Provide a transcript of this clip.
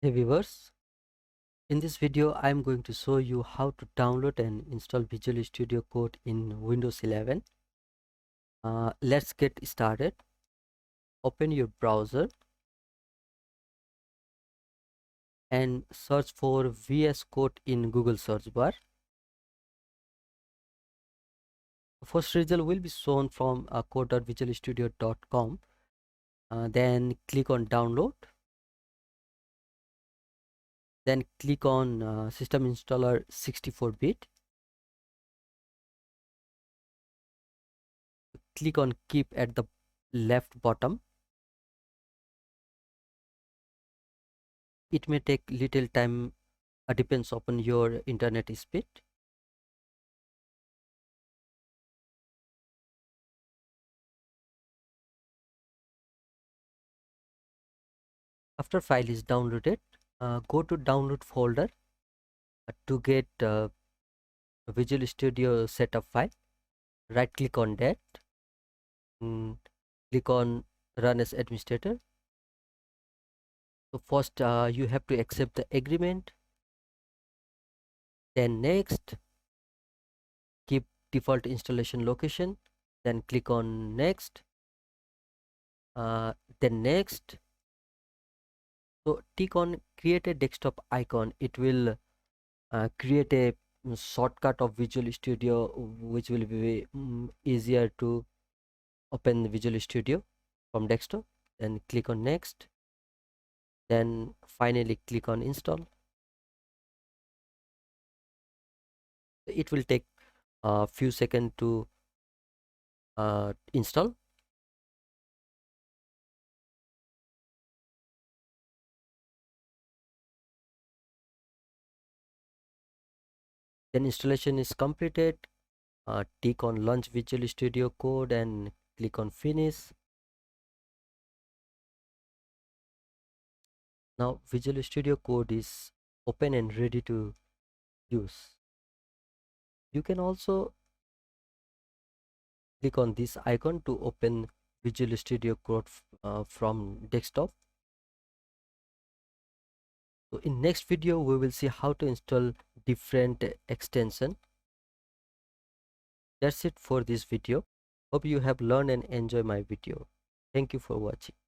Hey viewers, in this video I am going to show you how to download and install Visual Studio Code in Windows 11. Let's get started. Open your browser and search for VS Code in Google search bar. The first result will be shown from code.visualstudio.com. Then click on download. Then click on system installer 64-bit. Click on keep at the left bottom. It may take little time, depends upon your internet speed. After file is downloaded, go to download folder to get Visual Studio setup file. Right click on that, click on run as administrator. So first you have to accept the agreement, then next, keep default installation location, then click on next, then next. So tick on create a desktop icon. It will create a shortcut of Visual Studio which will be easier to open Visual Studio from desktop. Then click on next, then finally click on install. It will take a few seconds to install. Then installation is completed. Tick on launch Visual Studio Code and click on finish. Now Visual Studio Code is open and ready to use. You can also click on this icon to open Visual Studio Code from desktop. So in next video we will see how to install different extension. That's it for this video. Hope you have learned and enjoyed my video. Thank you for watching.